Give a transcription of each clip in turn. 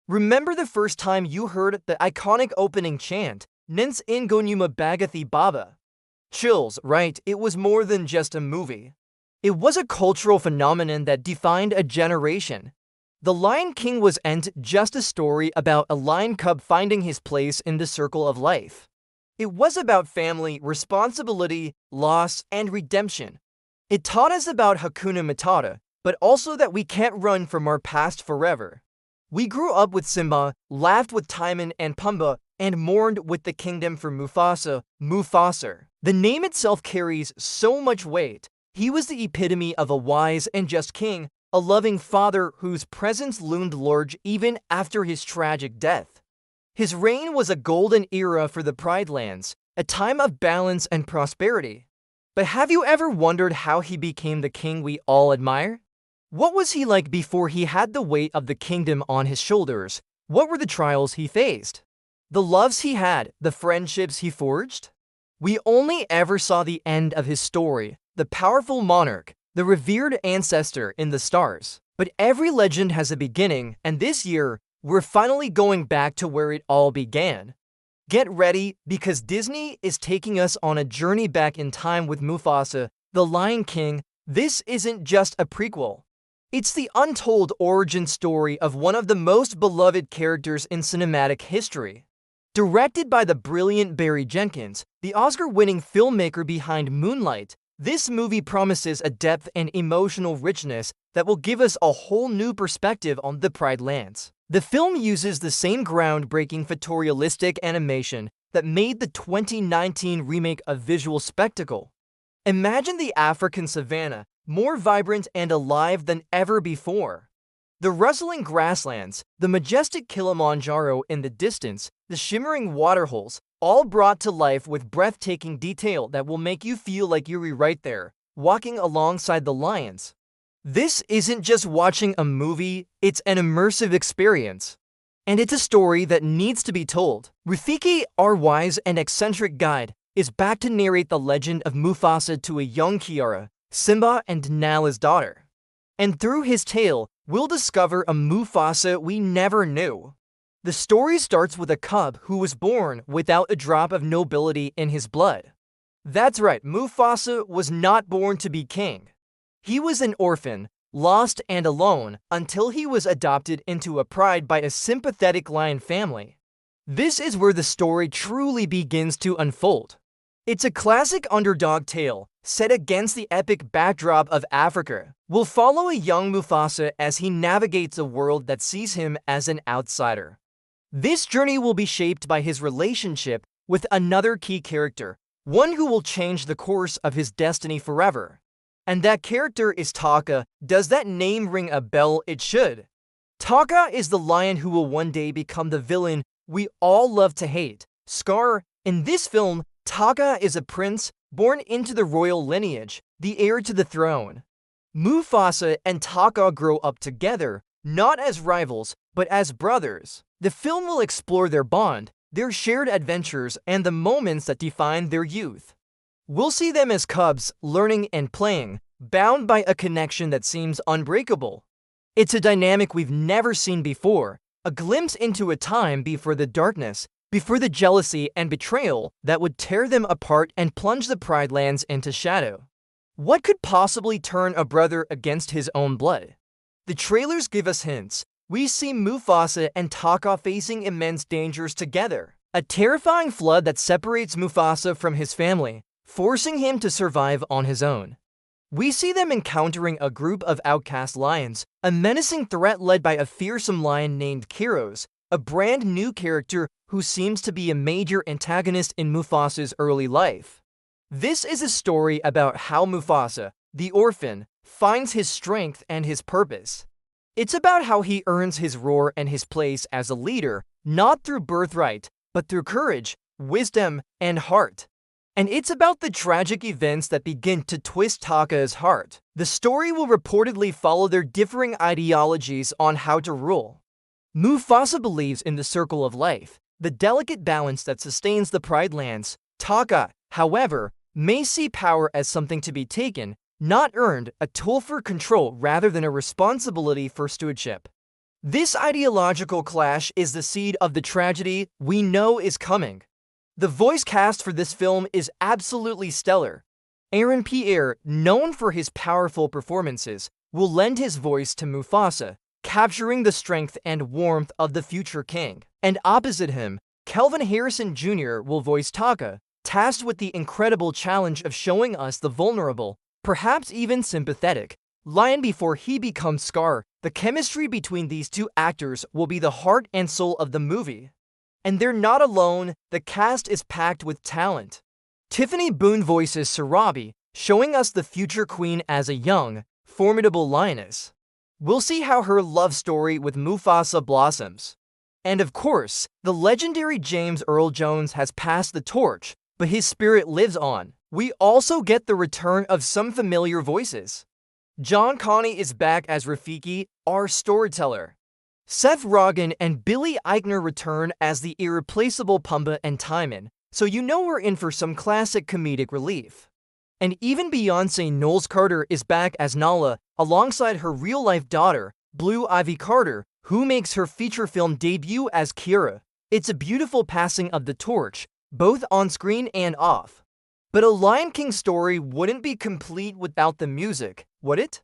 Remember the first time you heard the iconic opening chant, Nins Ingonyuma Bagathi Baba? Chills, right? It was more than just a movie. It was a cultural phenomenon that defined a generation. The Lion King wasn't just a story about a lion cub finding his place in the circle of life. It was about family, responsibility, loss, and redemption. It taught us about Hakuna Matata, but also that we can't run from our past forever. We grew up with Simba, laughed with Timon and Pumbaa, and mourned with the kingdom for Mufasa, Mufasa. The name itself carries so much weight. He was the epitome of a wise and just king, a loving father whose presence loomed large even after his tragic death. His reign was a golden era for the Pride Lands, a time of balance and prosperity. But have you ever wondered how he became the king we all admire? What was he like before he had the weight of the kingdom on his shoulders? What were the trials he faced? The loves he had, the friendships he forged? We only ever saw the end of his story, the powerful monarch, the revered ancestor in the stars. But every legend has a beginning, and this year, we're finally going back to where it all began. Get ready, because Disney is taking us on a journey back in time with Mufasa, the Lion King. This isn't just a prequel. It's the untold origin story of one of the most beloved characters in cinematic history. Directed by the brilliant Barry Jenkins, the Oscar-winning filmmaker behind Moonlight, this movie promises a depth and emotional richness that will give us a whole new perspective on the Pride Lands. The film uses the same groundbreaking photorealistic animation that made the 2019 remake a visual spectacle. Imagine the African savanna, more vibrant and alive than ever before. The rustling grasslands, the majestic Kilimanjaro in the distance, the shimmering waterholes, all brought to life with breathtaking detail that will make you feel like you're right there, walking alongside the lions. This isn't just watching a movie, it's an immersive experience. And it's a story that needs to be told. Rafiki, our wise and eccentric guide, is back to narrate the legend of Mufasa to a young Kiara, Simba and Nala's daughter. And through his tale, we'll discover a Mufasa we never knew. The story starts with a cub who was born without a drop of nobility in his blood. That's right, Mufasa was not born to be king. He was an orphan, lost and alone, until he was adopted into a pride by a sympathetic lion family. This is where the story truly begins to unfold. It's a classic underdog tale, set against the epic backdrop of Africa. We'll follow a young Mufasa as he navigates a world that sees him as an outsider. This journey will be shaped by his relationship with another key character, one who will change the course of his destiny forever. And that character is Taka. Does that name ring a bell? It should. Taka is the lion who will one day become the villain we all love to hate, Scar. In this film, Taka is a prince born into the royal lineage, the heir to the throne. Mufasa and Taka grow up together, not as rivals, but as brothers. The film will explore their bond, their shared adventures, and the moments that define their youth. We'll see them as cubs, learning and playing, bound by a connection that seems unbreakable. It's a dynamic we've never seen before, a glimpse into a time before the darkness, before the jealousy and betrayal that would tear them apart and plunge the Pride Lands into shadow. What could possibly turn a brother against his own blood? The trailers give us hints. We see Mufasa and Taka facing immense dangers together. A terrifying flood that separates Mufasa from his family, forcing him to survive on his own. We see them encountering a group of outcast lions, a menacing threat led by a fearsome lion named Kiros, a brand new character who seems to be a major antagonist in Mufasa's early life. This is a story about how Mufasa, the orphan, finds his strength and his purpose. It's about how he earns his roar and his place as a leader, not through birthright, but through courage, wisdom, and heart. And it's about the tragic events that begin to twist Taka's heart. The story will reportedly follow their differing ideologies on how to rule. Mufasa believes in the circle of life, the delicate balance that sustains the Pride Lands. Taka, however, may see power as something to be taken, not earned, a tool for control rather than a responsibility for stewardship. This ideological clash is the seed of the tragedy we know is coming. The voice cast for this film is absolutely stellar. Aaron Pierre, known for his powerful performances, will lend his voice to Mufasa, capturing the strength and warmth of the future king. And opposite him, Kelvin Harrison Jr. will voice Taka, tasked with the incredible challenge of showing us the vulnerable, perhaps even sympathetic, lion before he becomes Scar. The chemistry between these two actors will be the heart and soul of the movie. And they're not alone, the cast is packed with talent. Tiffany Boone voices Sarabi, showing us the future queen as a young, formidable lioness. We'll see how her love story with Mufasa blossoms. And of course, the legendary James Earl Jones has passed the torch, but his spirit lives on. We also get the return of some familiar voices. John Connie is back as Rafiki, our storyteller. Seth Rogen and Billy Eichner return as the irreplaceable Pumbaa and Timon, so you know we're in for some classic comedic relief. And even Beyoncé Knowles Carter is back as Nala, alongside her real-life daughter, Blue Ivy Carter, who makes her feature film debut as Kiara. It's a beautiful passing of the torch, both on screen and off. But a Lion King story wouldn't be complete without the music, would it?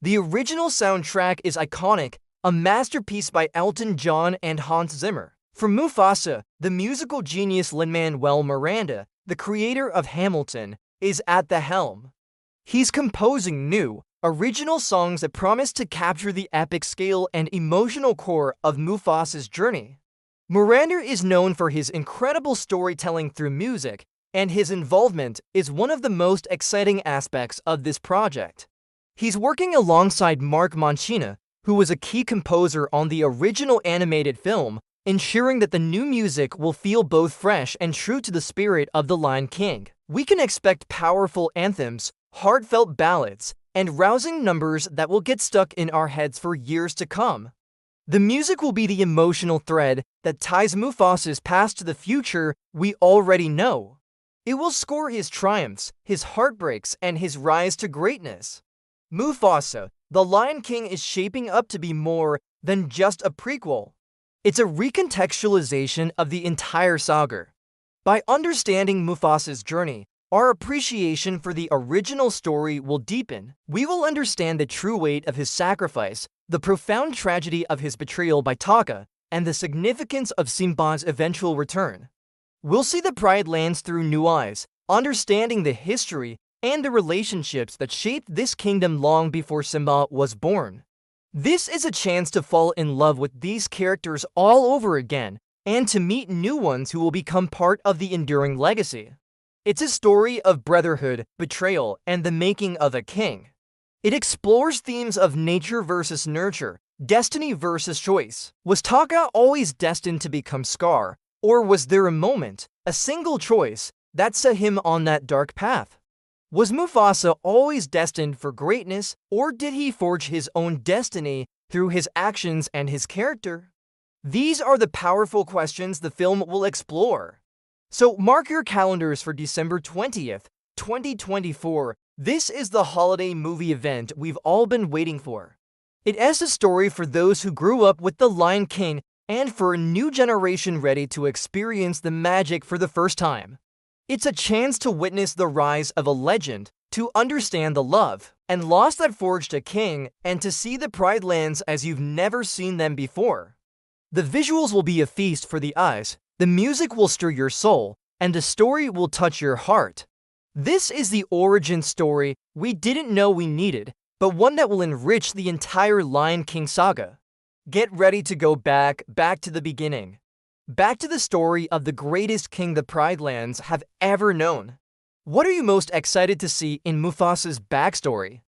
The original soundtrack is iconic, a masterpiece by Elton John and Hans Zimmer. For Mufasa, the musical genius Lin-Manuel Miranda, the creator of Hamilton, is at the helm. He's composing new, original songs that promise to capture the epic scale and emotional core of Mufasa's journey. Miranda is known for his incredible storytelling through music, and his involvement is one of the most exciting aspects of this project. He's working alongside Mark Mancina, who was a key composer on the original animated film, ensuring that the new music will feel both fresh and true to the spirit of The Lion King. We can expect powerful anthems, heartfelt ballads, and rousing numbers that will get stuck in our heads for years to come. The music will be the emotional thread that ties Mufasa's past to the future we already know. It will score his triumphs, his heartbreaks, and his rise to greatness. Mufasa, The Lion King is shaping up to be more than just a prequel. It's a recontextualization of the entire saga. By understanding Mufasa's journey, our appreciation for the original story will deepen. We will understand the true weight of his sacrifice, the profound tragedy of his betrayal by Taka, and the significance of Simba's eventual return. We'll see the Pride Lands through new eyes, understanding the history and the relationships that shaped this kingdom long before Simba was born. This is a chance to fall in love with these characters all over again, and to meet new ones who will become part of the enduring legacy. It's a story of brotherhood, betrayal, and the making of a king. It explores themes of nature versus nurture, destiny versus choice. Was Taka always destined to become Scar? Or was there a moment, a single choice, that set him on that dark path? Was Mufasa always destined for greatness, or did he forge his own destiny through his actions and his character? These are the powerful questions the film will explore. So mark your calendars for December 20th, 2024. This is the holiday movie event we've all been waiting for. It is a story for those who grew up with The Lion King and for a new generation ready to experience the magic for the first time. It's a chance to witness the rise of a legend, to understand the love and loss that forged a king, and to see the Pride Lands as you've never seen them before. The visuals will be a feast for the eyes, the music will stir your soul, and the story will touch your heart. This is the origin story we didn't know we needed, but one that will enrich the entire Lion King saga. Get ready to go back to the beginning. Back to the story of the greatest king the Pride Lands have ever known. What are you most excited to see in Mufasa's backstory?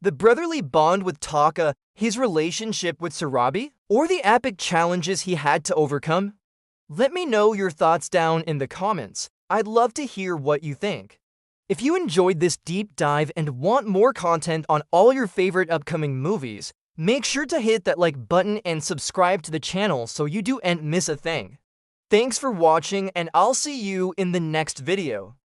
The brotherly bond with Taka, his relationship with Sarabi, or the epic challenges he had to overcome? Let me know your thoughts down in the comments. I'd love to hear what you think. If you enjoyed this deep dive and want more content on all your favorite upcoming movies, make sure to hit that like button and subscribe to the channel so you don't miss a thing. Thanks for watching, and I'll see you in the next video.